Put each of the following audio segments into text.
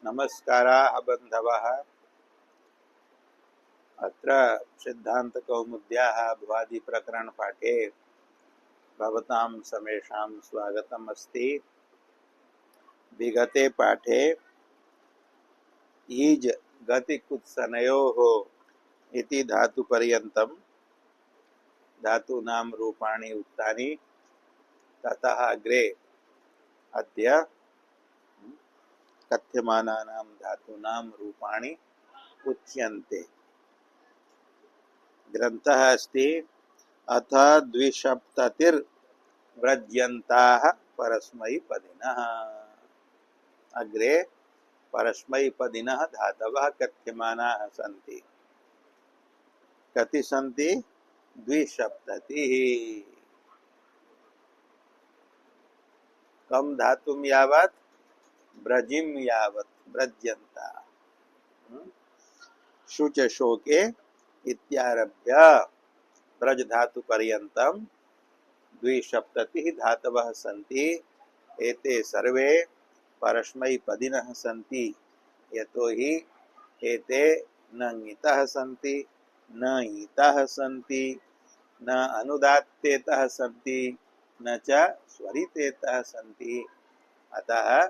नमस्काराः बन्धवः। अत्र सिद्धान्तकौमुद्याः भुवादिप्रकरणपाठे भवतां समेषां स्वागतम् अस्ति। विगते पाठे ईज गतिकुत्सनयोः इति धातुपर्यन्तं धातूनां रूपाणि उक्तानि। ततः अग्रे अद्य कथ्यमानानां धातूनां रूपाणि उच्यन्ते। ग्रन्थः अस्ति अथ द्विसप्ततिर्व्रज्यन्ताः परस्मैपदिनः। अग्रे परस्मैपदिनः धातवः कथ्यमानाः सन्ति। कति सन्ति? द्विसप्ततिः। कम धातुं यावत्? ब्रजिं यावत् व्रज्यन्ताः। शुच शोके इत्यारभ्य ब्रज धातु पर्यन्तं द्विसप्ततिः धातवः सन्ति। एते सर्वे परस्मैपदिनः सन्ति। यतोहि एते न ङितः सन्ति, न ईतः सन्ति, न अनुदात्तेतः सन्ति, न च स्वरितेतः सन्ति। अतः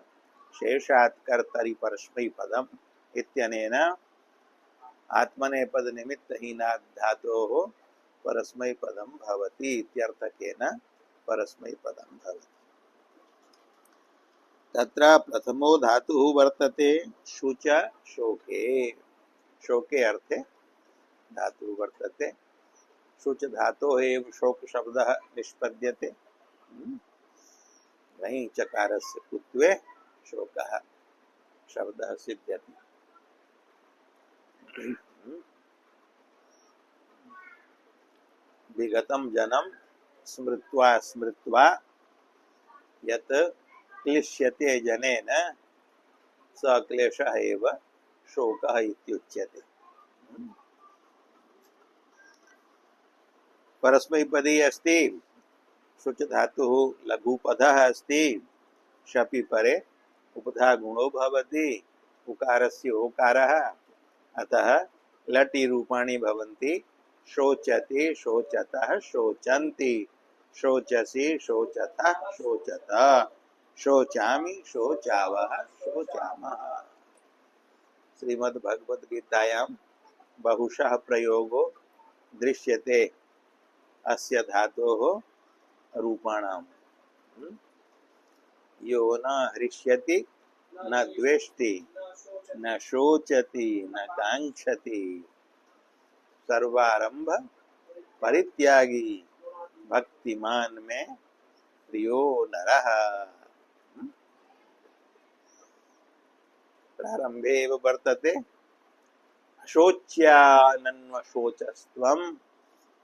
शेषात् कर्तरि परस्मैपदम् इत्यनेन आत्मनेपद निमित्तहीनात् धातोः परस्मैपदं भवति इत्यर्थकेन परस्मैपदं भवति। तत्र प्रथमो धातुः वर्तते शुच शोके। शोके अर्थे धातुः वर्तते। शुच धातोः एव शोक शब्दः निष्पद्यते। वहीं चकारस्य कुत्वे शोकः शब्दः सिद्ध्यति। विगतं जन्म स्मृत्वा स्मृत्वा यत् क्लिश्यते जनेन स क्लेशः एव शोकः इत्युच्यते। परस्मैपदी अस्ति। शुच धातुः लघुपदः अस्ति। शपि परे उपधा गुणो भवति। उकारस्य ओकारः। अतः लटि रूपाणि भवन्ति। शोचति, शोचतः, शोचन्ति, शोचसि, शोचतः, शोचत, शोचामि, शोचावः, शोचामः। श्रीमद्भगवद्गीतायां बहुशः प्रयोगो दृश्यते अस्य धातोः रूपाणाम्। यो न हृष्यति न द्वेष्टि न शोचति न काङ्क्षति सर्वारंभ परित्यागी भक्तिमान में प्रियो नरः। प्रारंभे एव वर्तते अशोच्यानन्वशोचस्त्वं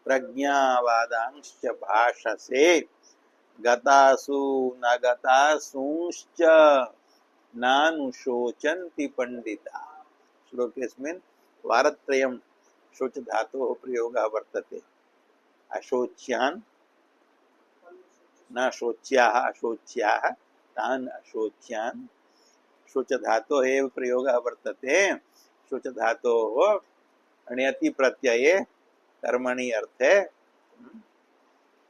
प्रज्ञावादांश्च भाषसे गतासु न गतासूंश्च नानुशोचन्ति पंडिता। श्लोकेस्मिन् वारत्रयं शुच धातोः प्रयोगः वर्तते। अशोच्यान् न शोच्याः अशोच्याः तान् अशोच्यान्। शुच धातोः एव प्रयोगः वर्तते। शुच धातोः अण्यति प्रत्यये कर्मणि अर्थे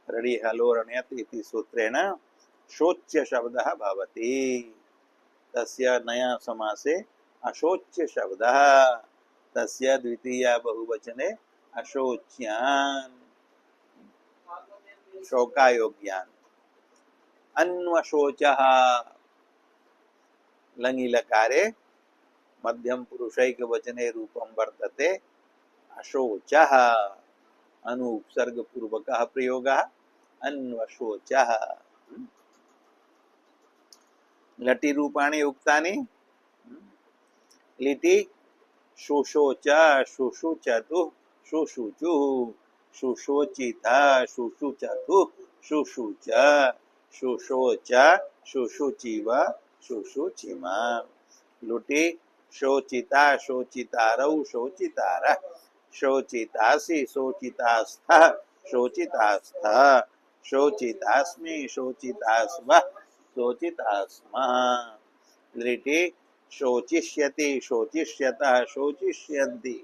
रडि हलोर अण्यत् इति सूत्रेण शोच्य शब्दः भवति। तस्य नया समासे अशोच्य शब्दः। तस्य द्वितीया बहुवचने अशोच्यान् शोकायोग्यान्। अन्वशोचः लङि लकारे मध्यम पुरुषैक वचने रूपं वर्तते अशोचः। अनु उपसर्ग पूर्वकः प्रयोगः अन्वशोचः। लटि रूपाणि उक्तानि। लिटि शुशोच, शुशुचतु, शुशुचु, शुशोचित, शुशुचतु, शुशुच, शुशोच, शुशुचिव, शुशुचिम। लुटि शोचिता, शोचितारौ, शोचितारः, शोचितासि, शोचितास्थः, शोचितास्थः, शोचितास्मि, शोचितास्वः, शोचितास्मः। लिटि शोचिष्यति शोचिष्यतः शोचिष्यन्ति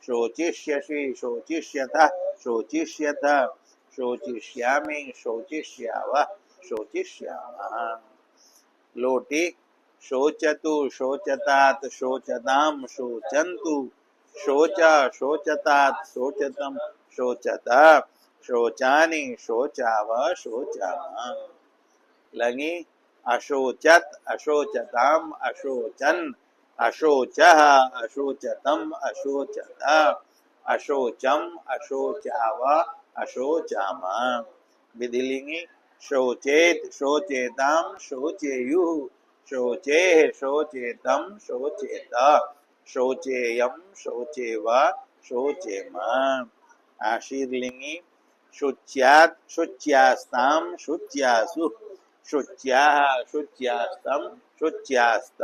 शोचिष्यसि शोचिष्यतः शोचिष्यत शोचिष्यामि शोचिष्यावः शोचिष्यामः लोटे शोचतु शोचतात् शोचतां शोचन्तु शोच शोचतात् शोचतं शोचत शोचानि शोचाव शोचामः लङि अशोचत अशोचताम अशोचन अशोचः अशोचतम अशोचत अशोचम अशोचाव अशोचाम विधिलिंगि शोचेत शोचेताम शोचेयुः शोचेः शोचेतम शोचेत शोचेयम शोचेव शोचेम आशीर्लिंगि शुच्यात् शुच्यास्तां शुच्यासु शुच्याः शुच्यास्तं शुच्यास्त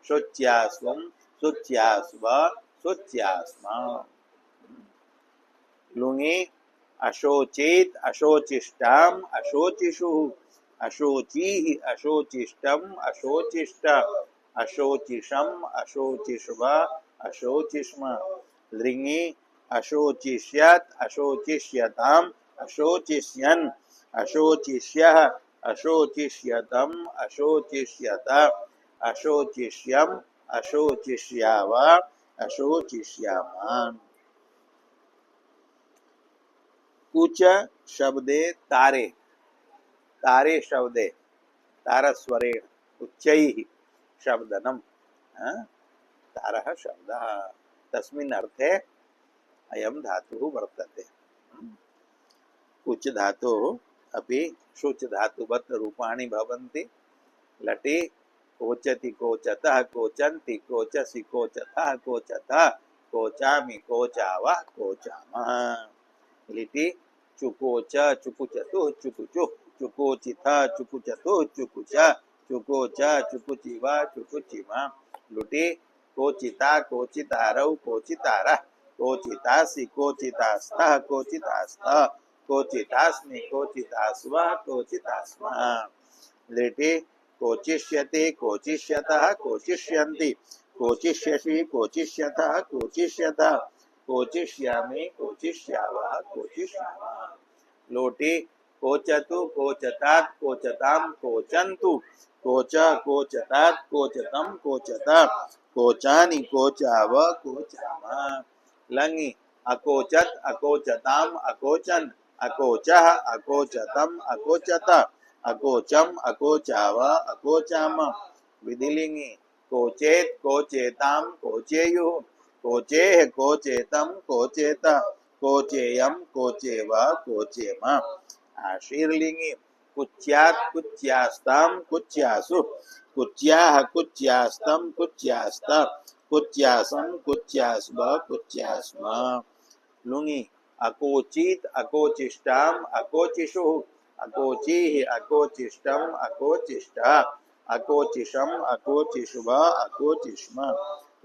शुच्यास्वं शुच्यास्व शुच्यास्म लुङि अशोचेत अशोचिष्टाम अशोचिषुः अशोचिः अशोचिष्टम अशोचिष्ट अशोचिषम अशोचिष्व अशोचिष्म लृङि अशोचिष्यत् अशोचिष्यताम् अशोचिष्यन् अशोचिष्यः अशोचिष्यतम् अशोचिष्यत अशोचिष्यम् अशोचिष्याव अशोचिष्यामः कुच शब्दे तारे तारे शब्दे तारस्वरेण उच्चैः शब्दनम् तारः शब्दः तस्मिन् अर्थे अयं धातुः वर्तते कुच धातुः अपि शुच धातुवत् रूपाणि भवन्ति लटे कोचति कोचतः कोचन्ति कोचसि कोचतः कोचतः कोचामि कोचावः कोचामः लिटि चुकोच चुकुचतुः चुकुचुः चुकोचिथ चुकुचतुः चुकुच चुकोच चुकुचिव चुकुचिम लुटि कोचिता कोचितारौ कोचितारः कोचितासि कोचितास्तः कोचितास्तः कोचितास्मि कोचितास्वः कोचितास्मः लिटि कोचिष्यति कोचिष्यतः कोचिष्यन्ति कोचिष्यसि कोचिष्यतः कोचिष्यतः कोचिष्यामि कोचिष्यावः कोचिष्यामः लोटे कोचतु कोचतात् कोचतां कोचन्तु कोच कोचतात् कोचतं कोचत कोचानि कोचाव कोचामः लङि अकोचत अकोचताम अकोचन अकोचः अकोचतम अकोचत अकोचम अकोचाव अकोचाम विधिलिंगि कोचेत कोचेताम कोचेयुः कोचेः कोचेतम कोचेत कोचेयम कोचेव कोचेम आशीर्लिंगि कुच्यात् कुच्यास्तां कुच्यासु कुच्याः कुच्यास्तं कुच्यास्त कुच्यासं कुच्यास्व कुच्यास्म लुङि अकोचित अकोचिष्टाम अकोचिषुः अकोचिः अकोचिष्टम अकोचिष्ट अकोचिषम अकोचिष्व अकोचिष्म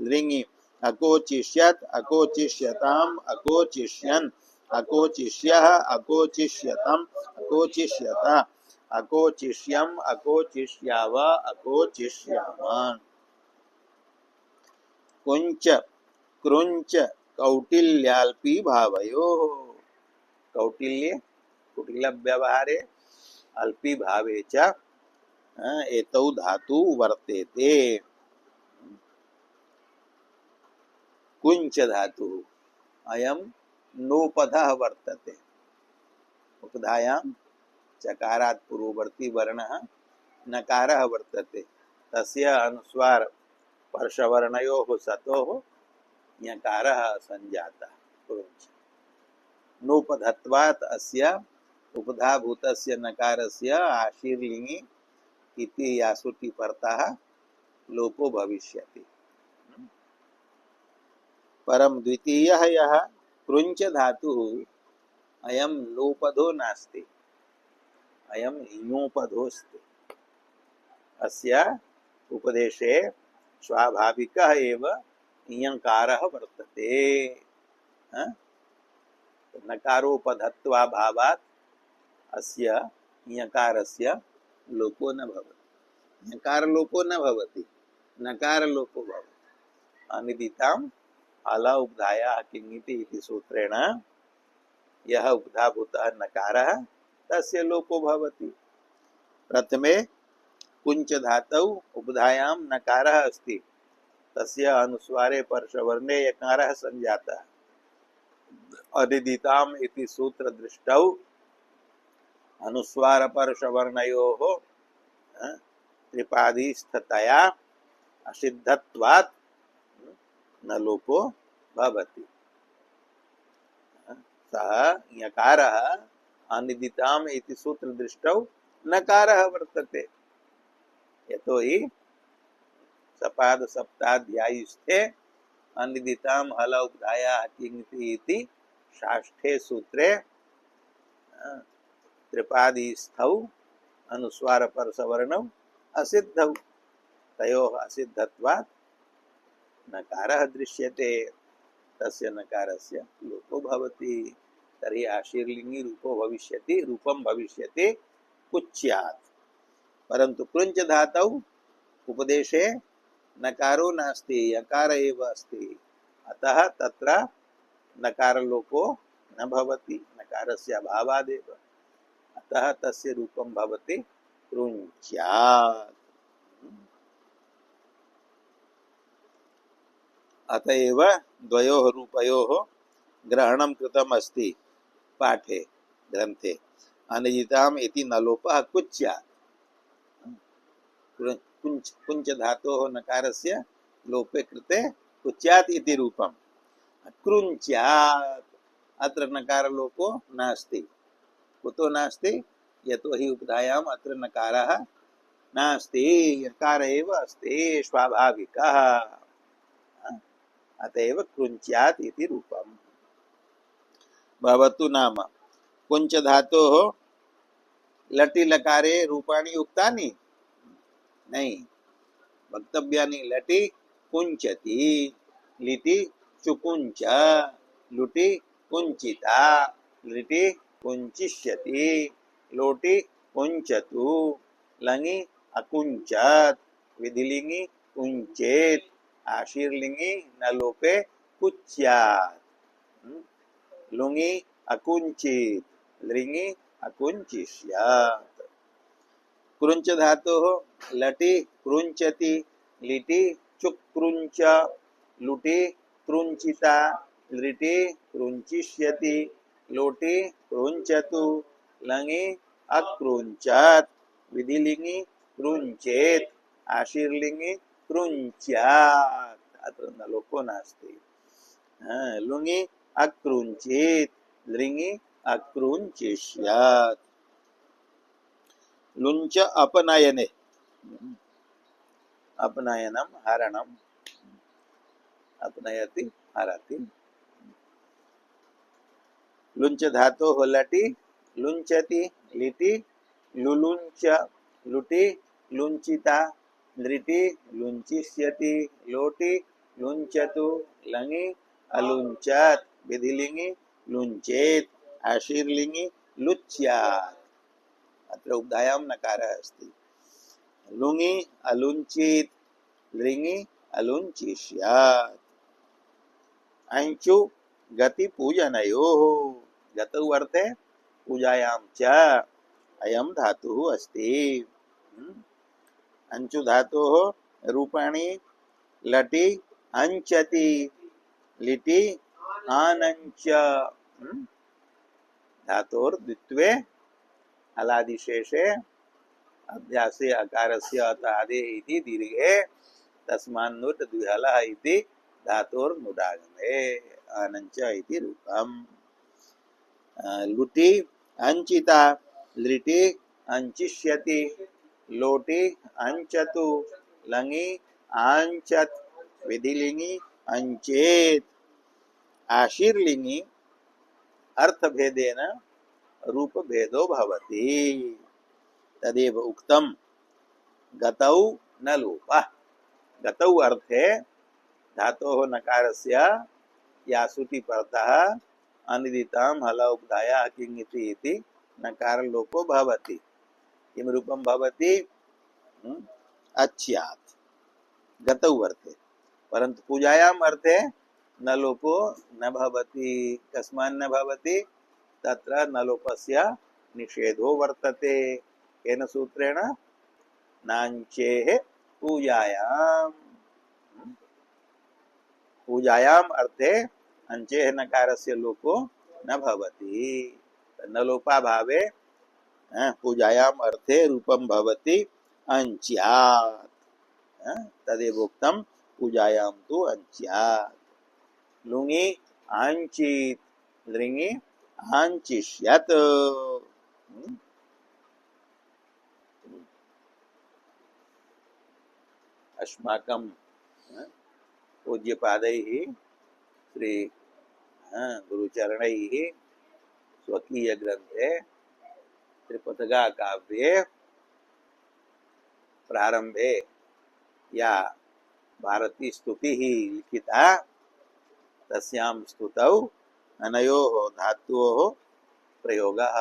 लृङि अकोचिष्यत् अकोचिष्यताम अकोचिष्यन् अकोचिष्यः अकोचिष्यतम अकोचिष्यत अकोचिष्यम अकोचिष्याव अकोचिष्यामः कुञ्च कृञ्च कौटिल्याल्पी भावयोः कौटिल्ये कुटिलव्यवहारे अल्पी भावे च एतौ धातु वर्तेते कुञ्च धातु अयं नोपधः वर्तते उपधायां चकारात् पूर्ववर्ती वर्णः नकारः वर्तते तस्य अनुस्वार पर्शवर्णयोः सतोः यकारः संजातः कुञ्च नोपधत्वात् अस्य उपधाभूतस्य नकारस्य आशीर्लिङि इति यासुटि परतः लोपो भविष्यति परं द्वितीयः यः कृञ्च धातुः अयं लोपधो नास्ति अयं ञोपधोऽस्ति अस्य उपदेशे स्वाभाविकः एव इयङ्कारः वर्तते नकारोपधत्वाभावात् अस्य इयकारस्य लोपो न भवति इयकार लोपो न भवति नकार लोपो भवति अनिदिताम अल उपधाया किंगिति इति सूत्रेण यह उपधाभूतः नकारः तस्य लोपो भवति। प्रथमे कुंच धातौ उपधायां नकारः अस्ति तस्य अनुस्वारे परसवर्णे यकारः संजातः अनिदिताम इति सूत्र दृष्टौ अनुस्वार परसवर्णयोः त्रिपादीस्थतया असिद्धत्वात् न लोपो भवति। सः यकारः अनिदिताम इति सूत्र दृष्टौ नकारः वर्तते यतोहि सपाद सप्ताध्यायीस्थे अनिदिताम हल उपधाया किंगति इति षष्ठे सूत्रे त्रिपादीस्थौ अनुस्वार परसवर्णौ असिद्धौ तयोः असिद्धत्वात् नकारः दृश्यते तस्य नकारस्य लोपो भवति। तर्हि आशीर्लिंगी रूपो भविष्यति रूपं भविष्यति कुच्यात्। परन्तु कृञ्च धातौ उपदेशे नकारो नास्ति यकार एव अस्ति अतः तत्र नकार लोपो न भवति नकारस्य अभावादेव अतः तस्य रूपं भवति कृञ्च्यात्। अतएव द्वयोः रूपयोः ग्रहणं कृतम् अस्ति पाठे ग्रन्थे अनिदिताम् इति न लोपः कुच्यात्। कुञ्च धातोः नकारस्य लोपे कृते कुच्यात् इति रूपम् कृञ्च्यात् अत्र नकार लोपो नास्ति कुतो नास्ति यतोहि उपधायाम् अत्र नकारः नास्ति यकार एव अस्ति स्वाभाविकः अतएव कृञ्च्यात् इति रूपम् भवतु। नाम कुञ्च धातोः लटि लकारे रूपाणि उक्तानि नहीं वक्तव्यानि लटि कुञ्चति लिटि चुकुञ्च लुटि कुञ्चिता लिटि कुञ्चिष्यति लोटि कुञ्चतु लङि अकुञ्चत् विधिलिङि कुञ्चेत् आशीर्लिङि न लोपे कुच्यात् लुङि अकुञ्चित् लृङि अकुञ्चिष्यात्। कृञ्च धातोः लटि कृञ्चति लिटि चुक्रुञ्च लुटि कृञ्चिता लृटि कृञ्चिष्यति लोटि कृञ्चतु लङि अकृञ्चत् विधिलिङि कृञ्चेत् आशीर्लिङि कृञ्च्यात् अत्र न लोपो नास्ति लुङि अकृञ्चित् लृङि अकृञ्चिष्यात्। लुञ्च अपनयने अपनयनम हरणम अपनयति हरति लुञ्च धातोः लटि लुञ्चति लिटि लुलुञ्च लुटि लुञ्चिता लृटि लुञ्चिष्यति लोटि लुञ्चतु लङि अलुञ्चत् विधिलिङि लुञ्चेत् आशीर्लिङि लुच्यात् अत्र उपधायां नकारः अस्ति लुङि अलुञ्चित् लृङि अलुञ्चिष्यात्। अंचु गति पूजनयोः गतौ अर्थे पूजायां च अयं धातुः अस्ति। अंचु धातोः रूपाणि लटि अंचति लिटि आनञ्च धातोर्द्वित्वे हलादिशेषे अध्यासे अकारस्य अतादे इति दीर्घे तस्मान्नुट् द्विहलः इति धातोर्नुडागमे आनञ्च इति रूपम्। लुटि अंचिता लृटि अंचिष्यति लोटि अंचतु लङि आंचत् विधिलिङि अंचेत् आशीर्लिङि अर्थभेदेन रूपभेदो भवति तदेव उक्तम् गतौ न लोपः। गतौ अर्थे धातोः नकारस्य या सुटि परतः अनिदितां हल उपधाया किङिति इति नकार लोपो भवति। किं रूपं भवति अच्छ्यात् गतौ अर्थे, परन्तु पूजायाम् अर्थे न लोपो न भवति। कस्मान्न भवति? तत्र न लोपस्य निषेधो वर्तते। केन सूत्रेण? नाञ्चेः पूजायाम्। पूजायाम् अर्थे अंचेः नकारस्य लोपो न भवति। न लोपाभावे पूजायाम् अर्थे रूपं भवति अंच्यात्। तदेवोक्तं पूजायां तु अंच्यात्। लुङि आञ्चित्, लृङि आञ्चिष्यत्। अस्माकं पूज्यपादैः श्री गुरुचरणैः स्वकीय ग्रंथे त्रिपथगा काव्ये प्रारंभे या भारती स्तुति लिखिता, तस्यां स्तुतौ अनयोः धातोः प्रयोगः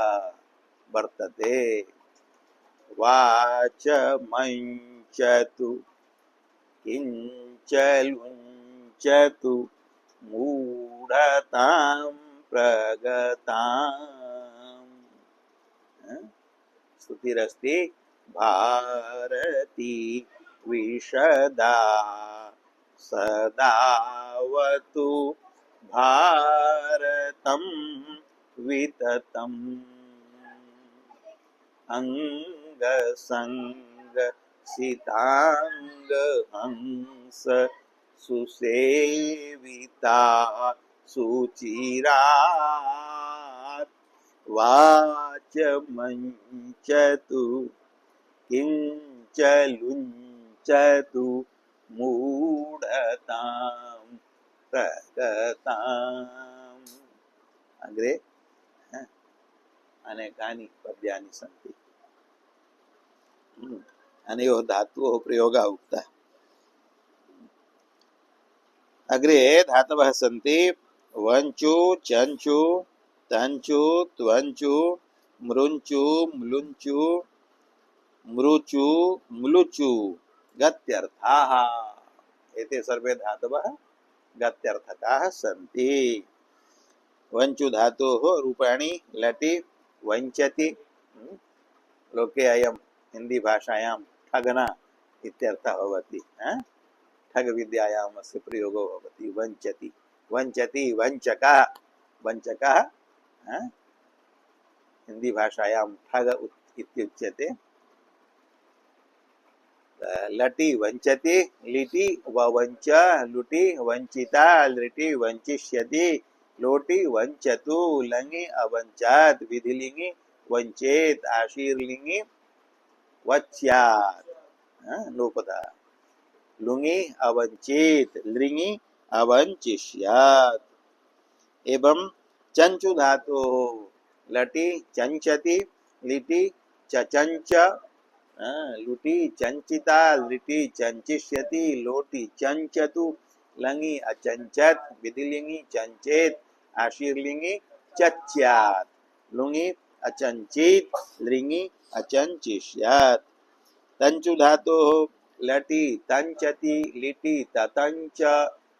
वर्तते। वाचमञ्चतु किञ्चलुञ्चतु मूढतां प्रगताम्। स्तुतिरस्ति भारती विशदा सदावतु भारतं विततम्। अंगसंग सितांग हंस सुसेविता सुचिरात्। वाचमञ्चतु किञ्चलुञ्चतु मूढतां प्रगताम्। अग्रे अनेकानि पद्यानि सन्ति। अनयोः धातोः प्रयोगः उक्तः। अग्रे धातवः सन्ति वञ्चु चञ्चु तञ्चु त्वञ्चु मृञ्चु म्लुञ्चु मृचु म्लुचु गत्यर्थाः। एते सर्वे धातवः गत्यर्थकाः सन्ति। वञ्चु धातोः रूपाणि लटि वञ्चति। लोके अयं हिंदी भाषायां ठगना इत्यर्थः भवति। ठग विद्यायाम् अस्य प्रयोगो भवति। वञ्चति वञ्चति वञ्चकः वञ्चकः हिंदी भाषायां ठग इत्युच्यते। लटि वञ्चति लिटि ववञ्च लुटि वञ्चिता लृटि वञ्चिष्यति लोटि वञ्चतु लङि अवञ्चात् विधिलिङि वञ्चेत् आशीर्लिङि वच्यात् लोपदा लुङि अवञ्चेत् लृङि अवञ्चिष्यात्। एवं चंचु धातोः लटि चंचति लिटि चचंच लुटि चंचिता लृटि चंचिष्यति लोटि चंचतु लङि अचंचत् विधिलिङि चंचेत् आशीर्लिङि चच्यात् लुङि अचंचित लृङि अचंचिष्यात्। तंचु धातोः लटि तंचति लिटि ततंच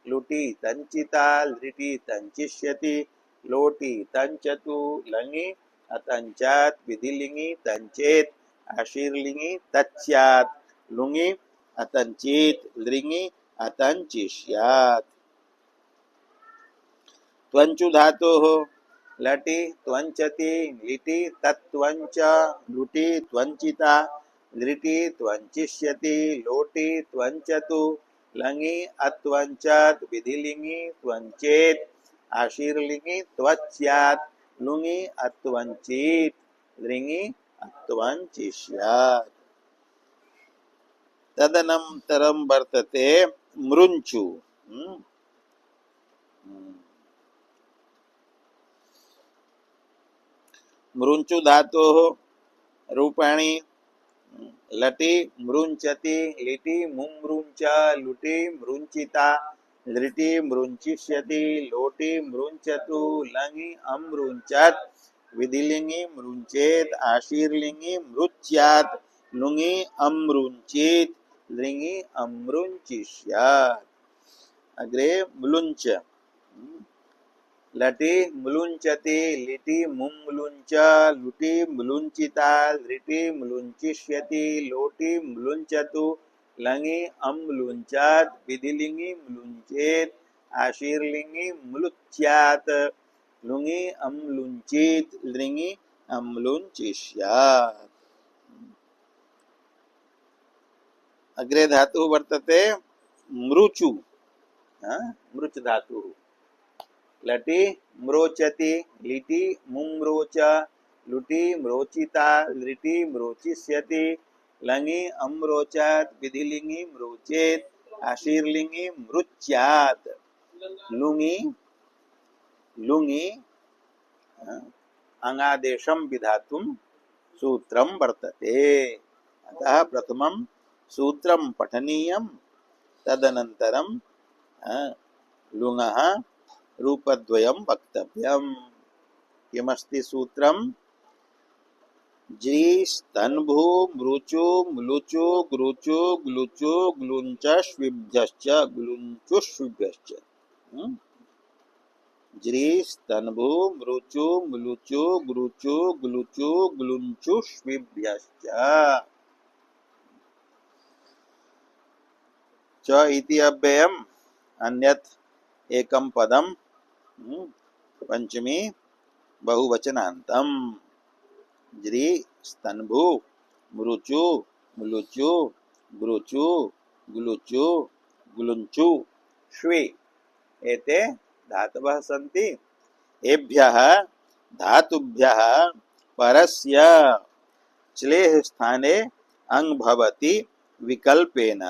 लुटि तंचिता लृटि तंचिष्यति लोटि तंचतु लङि अतंचात् विधिलिङि तंचेत् आशीर्लिङि तच्यात् लुङि अतंचित लृङि अतंचिष्यात्। त्वंचु धातोः लटि त्वंचति लिटि तत्त्वंच लुटि त्वंचिता लृटि त्वंचिष्यति लोटि त्वंचतु लङि अत्वंचात् विधिलिङि त्वंचेत् आशीर्लिङि त्वच्यात् लुङि अत्वंचित लृङि अत्वंचिष्यात्। तदनन्तरं वर्तते मृञ्चु। मृञ्चु धातोः रूपाणि लटि मृञ्चति लिटि मुमृञ्च लुटि मृञ्चिता लृटि मृञ्चिष्यति लोटि मृञ्चतु लङि अमृञ्चत् विधिलिङि मृञ्चेत् आशीर्लिङि मृच्यात् लुङि अमृञ्चेत् लृङि अमृञ्चिष्यात्। अग्रे म्लुञ्च, लटि म्लुञ्चति, लिटि मुम्लुञ्च, लुटि म्लुञ्चिता, लृटि म्लुञ्चिष्यति, लोटि म्लुञ्चतु, लङि अम्लुञ्चात्, विधिलिङि म्लुञ्चेत्, आशीर्लिङि म्लुच्यात्, लुङि अम्लुञ्चीत्, लृङि अम्लुञ्चिष्यात्। अग्रे धातुः वर्तते मृचु, मृच धातुः। लटि म्रोचति, लिटि मुम्रोच, लुटि म्रोचिता, लृटि म्रोचिष्यति, लङि अम्रोचात्, विधिलिङि म्रोचेत्, आशीर्लिङि मृच्यात्, लुङि लुङि अङ्गादेशं विधातुं सूत्रं वर्तते। अतः प्रथमं सूत्रं पठनीयं, तदनन्तरं लुङः रूपद्वयं वक्तव्यम्। किमस्ति सूत्रं? ज्री स्तन्भु मृचु म्लुचु ग्रुचु ग्लुचु ग्लुञ्च श्विभ्यश्च ग्लुञ्चुष्विभ्यश्च। ज्री स्तन्भु मृचु म्लुचु ग्रुचु ग्लुचु ग्लुञ्चुष्विभ्यश्च। च इति अव्ययम् अन्यत् एकं पदं पंचमी बहुवचनान्तम्। ज्री स्तन्भु मृचु म्लुचु ग्रुचु ग्लुचु ग्लुञ्चु श्वे एते धातवः सन्ति। एभ्यः धातुभ्यः परस्य च्लेः स्थाने अङ् भवति विकल्पेन।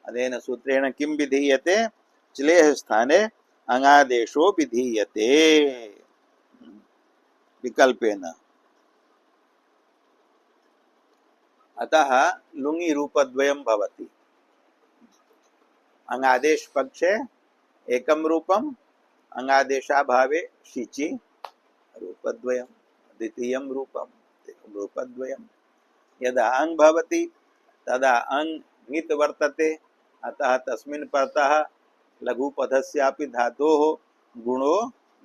अनेन सूत्रेण किं विधीयते? च्लेः स्थाने अङ्गादेशो विधीयते विकल्पेन। अतः लुङि रूपद्वयं भवति। अङ्गादेश पक्षे एकं रूपं, अङ्गादेशाभावे शिचि रूपद्वयं, द्वितीयं रूपं रूपद्वयं। यदा अङ् भवति तदा अङ् ङित् वर्तते, अतः तस्मिन् परतः लघुपदस्यापि धातोः गुणो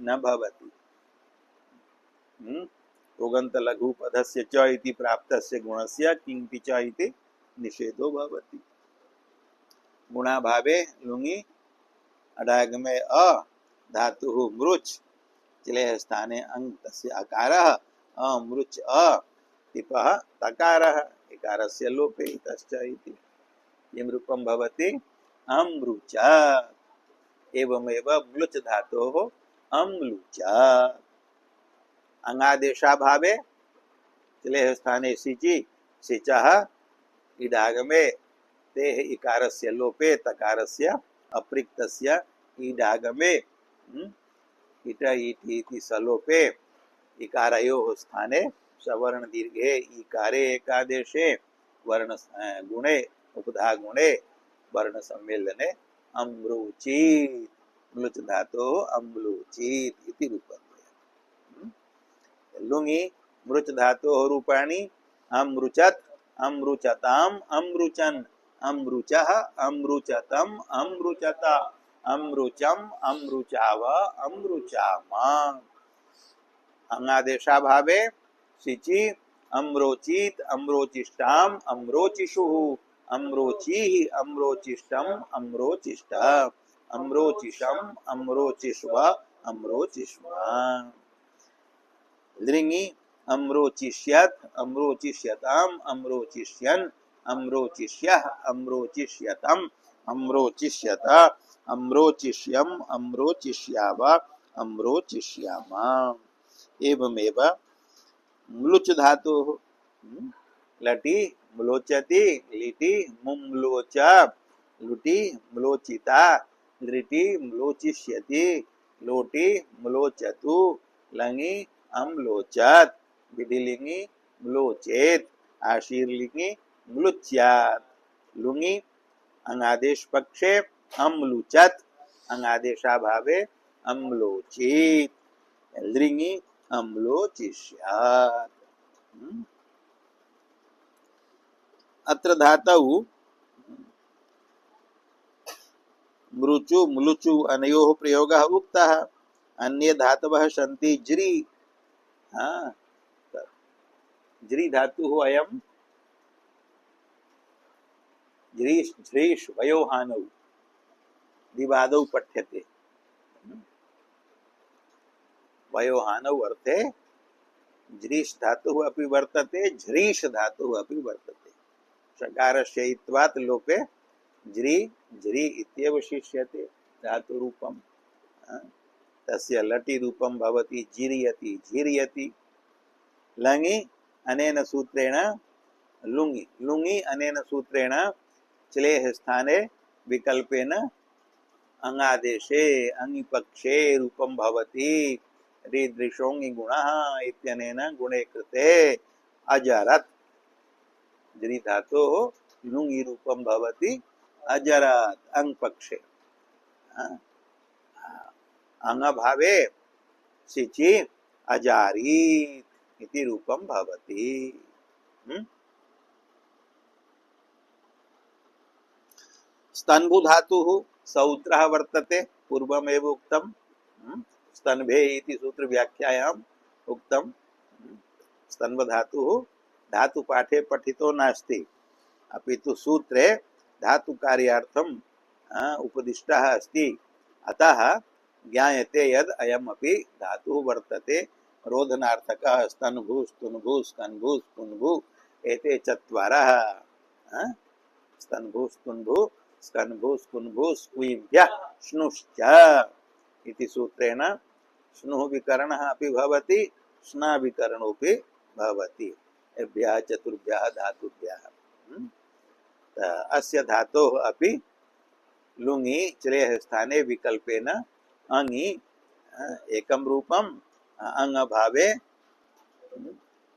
न भवति। उगन्त लघुपदस्य च इति प्राप्तस्य गुणस्य किंपि च इति निषेधो भवति। गुणाभावे लुङि अडागमे अ धातुः मृच, च्लेः स्थाने अङ् तस्य अकारः अमृच अ, टिपः तकारः, इकारस्य लोपे तश्च इति किं रूपं भवति? अमृच। एवमेव म्लुच धातोः अम्लुच। अङ्गादेशाभावे च्लेः स्थाने सिचि, सिचः इडागमे तेः इकारस्य लोपे तकारस्य अप्रिक्तस्य ईडागमे इट इति सलोपे इकारयोः स्थाने सवर्ण दीर्घे ईकारे एकादेशे वर्ण गुणे उपधा गुणे वर्ण सम्मेलने अम्रुचीत्, म्लुच धातोः अम्लुचीत् इति रूपद्वयम्। लुङि मृच धातोः रूपाणि अमृचत्, अमृचताम्, अमृचन्, अमृचः, अमृचतम्, अमृचत, अमृचम्, अमृचाव, अमृचाम। अङ्गादेशाभावे शिचि अम्रोचित्, अम्रोचिष्टाम्, अम्रोचिषुः, अम्रोचिः, अम्रोचिष्टम्, अम्रोचिष्ट, अम्रोचिषम्, अम्रोचिष्व, अम्रोचिष्मा। लृङि अम्रोचिष्यत्, अम्रोचिष्यताम्, अम्रोचिष्यन्, अम्रोचिष्यः, अम्रोचिष्यतम्, अम्रोचिष्यत, अम्रोचिष्यम्, अम्रोचिष्याव, अम्रोचिष्याम। एवमेव म्लुच धातुः लटि म्लोचति, लिटि मुम्लोच, लुटि म्लोचिता, लृटि म्लोचिष्यति, लोटि म्लोचतु, लङि अम्लोचत्, विधिलिङि म्लोचेत्, आशीर्लिङि म्लुच्यात्, लुङि अङ्गादेश पक्षे अम्लुचत्, अङ्गादेशाभावे अम्लोचेत्, लृङि अम्लोचिष्यात्। अत्र धातौ मृचु म्लुचु अनयोः प्रयोगः उक्तः। अन्ये धातवः सन्ति ज्री। हाँ, ज्री धातुः अयं ज्रीश् झ्रीश् वयोहानौ दिवादौ पठ्यते। वयोहानौ अर्थे ज्रीश् धातुः अपि वर्तते, झ्रीश् धातुः अपि वर्तते। षकारस्य इत्वात् लोपे ज्री ज्री इत्येव शिष्यते धातुरूपम्। तस्य लटि रूपं भवति जिरियति झिरियति। लङि अनेन सूत्रेण लुङि लुङि अनेन सूत्रेण चलेः स्थाने विकल्पेन अङादेशे अङिपक्षे रूपं भवति। रीदृशोङि गुणः इत्यनेन गुणे कृते अजरत् ज्री धातोः लुङि रूपं भवति अजरत् अङ्पक्षे। अङ्गभावे सिचि अजारीत् इति रूपं भवति। स्तन्भु धातुः सौत्रः वर्तते, पूर्वमेव उक्तम्। स्तन्भे इति सूत्र व्याख्यायाम् उक्तम्। स्तन्भ धातुः धातुपाठे पठितो नास्ति, अपि तु सूत्रे धातुकार्यार्थम् उपदिष्टः अस्ति। अतः ज्ञायते यद् अयमपि धातुः वर्तते रोधनार्थकः। स्तन्भु स्तुन्भु स्कन्भु स्तुन्भु एते चत्वारः। स्तन्भु स्तुन्भु स्कन्भु स्कुन्भु स्क्वीभ्यः श्नुश्च इति सूत्रेण श्नुः विकरणः अपि भवति, स्ना विकरणोऽपि भवति एभ्यः चतुर्भ्यः धातुभ्यः। अस्य धातोः अपि लुङि चलेः स्थाने विकल्पेन अङि एकं रूपम्, अङ्गभावे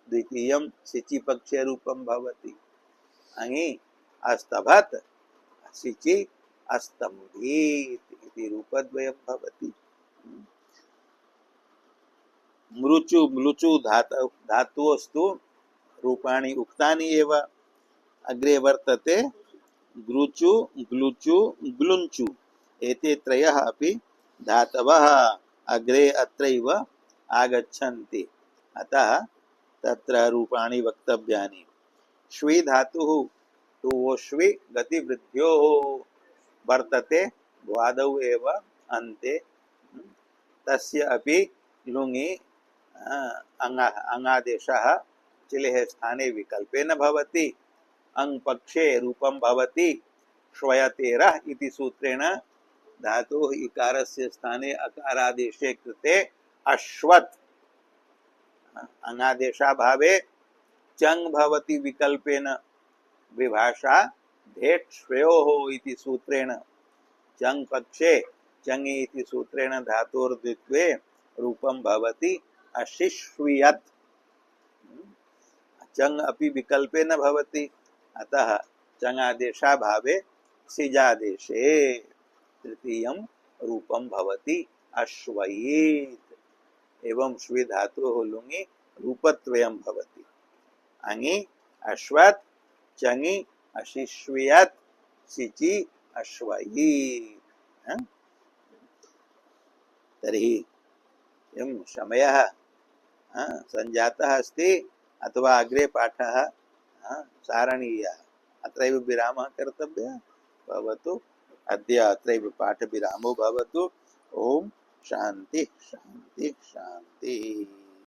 द्वितीयं सिचि पक्षे रूपं भवति। अङि अस्तभत् सिचि अस्तम्भीत् इति रूपद्वयं भवति। मृचु म्लुचु धातुस्तु रूपाणि उक्तानि एव। अग्रे वर्तते ग्रुचु ग्लुचु ग्लुञ्चु एते त्रयः अपि धातवः अग्रे अत्रैव आगच्छन्ति। अतः तत्र रूपाणि वक्तव्यानि। श्वी धातुः तु ओश्वि गतिवृद्ध्योः वर्तते, भ्वादौ एव अन्ते। तस्य अपि लुङि अङादेशः चिलेः स्थाने विकल्पेन भवति। अङ्पक्षे रूपं भवति श्वयतेरः इति सूत्रेण धातुः इकारस्य स्थाने अकारादेशे कृते अश्वत्। अङादेशाभावे चङ् भवति विकल्पेन विभाषा धेट् श्वयोः इति सूत्रेण। चङ् पक्षे चङि इति सूत्रेण धातोर्द्वित्वे रूपं भवति अशिश्वियत्। चङ् अपि विकल्पेन भवति, अतः चङादेशाभावे सिजादेशे तृतीयं रूपं भवति अश्वयीत्। एवं श्वी धातोः लुङि रूपत्रयं भवति। अङि अश्वत्, चङि अशिश्वियत्, सिचि अश्वयीत्। तर्हि एवं समयः सञ्जातः अस्ति, अथवा अग्रे पाठः सारणीयः। अत्रैव विरामः कर्तव्यः भवतु। अद्य अत्रैव पाठविरामो भवतु। ओम शान्ति शान्ति शान्ति।